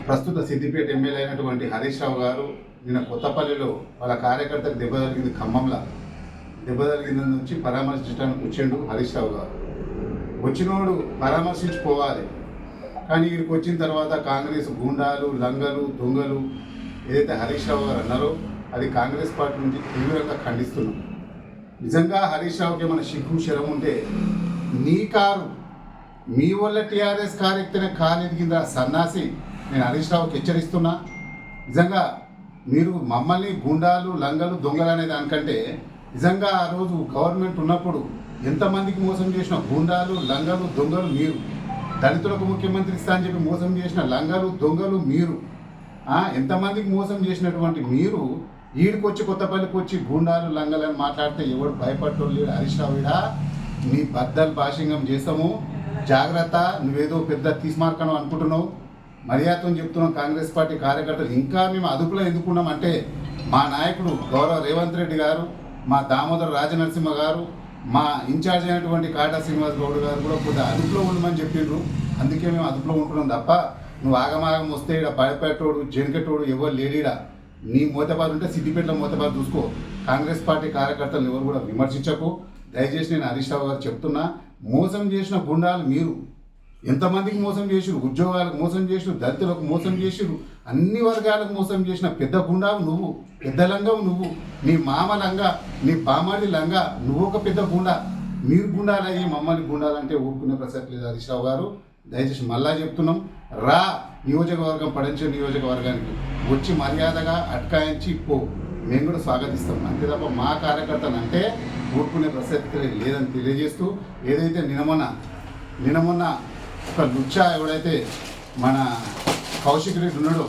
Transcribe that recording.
ప్రస్తుత సిద్దిపేట ఎమ్మెల్యే అయినటువంటి హరీష్ రావు గారు నిన్న కొత్తపల్లిలో వాళ్ళ కార్యకర్తకు దెబ్బ తగిలింది. ఖమ్మంలో దెబ్బ తగిలింది నుంచి పరామర్శించడానికి వచ్చిండు హరీష్ రావు గారు. వచ్చినోడు పరామర్శించిపోవాలి, కానీ ఇక్కడికి వచ్చిన తర్వాత కాంగ్రెస్ గూండాలు, లంగలు, దొంగలు ఏదైతే హరీష్ రావు గారు అన్నారో అది కాంగ్రెస్ పార్టీ నుంచి తీవ్రంగా ఖండిస్తున్నాం. నిజంగా హరీష్ రావుకి ఏమైనా సిగ్గు శరం ఉంటే నీ కారు మీ వల్ల టీఆర్ఎస్ కారు ఎక్కితేనే కారు ఎదిగిందా సన్నాసి, నేను హరీష్ రావుకి హెచ్చరిస్తున్నా. నిజంగా మీరు మమ్మల్ని గుండాలు, లంగలు, దొంగలు అనే దానికంటే నిజంగా ఆ రోజు గవర్నమెంట్ ఉన్నప్పుడు ఎంతమందికి మోసం చేసిన గుండాలు, లంగలు, దొంగలు మీరు. దళితులకు ముఖ్యమంత్రి ఇస్తా అని చెప్పి మోసం చేసిన లంగలు, దొంగలు మీరు. ఎంతమందికి మోసం చేసినటువంటి మీరు ఈడికొచ్చి కొత్తపల్లికి వచ్చి గుండాలు, లంగలని మాట్లాడితే ఎవడు భయపడ్డోళ్ళు లేడు. హరీష్ రావుడా నీ బద్దలు భాషింగం చేస్తాము, జాగ్రత్త. నువ్వేదో పెద్ద తీసుమార్కను అనుకుంటున్నావు. మర్యాదతో చెప్తున్నాం, కాంగ్రెస్ పార్టీ కార్యకర్తలు ఇంకా మేము అదుపులో ఎందుకున్నామంటే మా నాయకుడు గౌరవ రేవంత్ రెడ్డి గారు, మా దామోదర రాజనరసింహ గారు, మా ఇన్ఛార్జ్ అయినటువంటి కాటా శ్రీనివాస్ గౌడ్ గారు కూడా కొద్దిగా అదుపులో ఉండమని చెప్పిండ్రు. అందుకే మేము అదుపులో ఉంటున్నాం తప్ప నువ్వు ఆగమాగం వస్తే ఇక్కడ పడపెట్టోడు, జెనకెట్టోడు ఎవరు లేడీడా. నీ మోతబారు ఉంటే సిద్దిపేటలో మోతబారు చూసుకో. కాంగ్రెస్ పార్టీ కార్యకర్తలు ఎవరు కూడా విమర్శించకు. దయచేసి నేను హరీష్ రావు గారు చెప్తున్నా, మోసం చేసిన గుండాలు మీరు. ఎంతమందికి మోసం చేసిరు, ఉద్యోగాలకు మోసం చేసిరు, దళితులకు మోసం చేసిరు, అన్ని వర్గాలకు మోసం చేసిన పెద్ద గుండావు నువ్వు, పెద్ద లంగవు నువ్వు. నీ మామ లంగా, నీ బామాడి లంగా, నువ్వు ఒక పెద్ద గుండా. మీరు గుండాలయ్యి మమ్మల్ని గుండాలంటే ఊరుకునే ప్రసక్తి లేదు హరీష్ రావు గారు. దయచేసి మళ్ళా చెప్తున్నాం, రా నియోజకవర్గం, పడంచే నియోజకవర్గానికి వచ్చి మర్యాదగా అట్కాయించి పో. మేము కూడా స్వాగతిస్తాం. అంతే తప్ప మా కార్యకర్తలు అంటే ఊరుకునే ప్రసక్తి లేదని తెలియజేస్తూ, ఏదైతే నినమొన్న ఒక లుచ్చా ఎవడైతే మన కౌశిక్ రెడ్డి ఉన్నాడో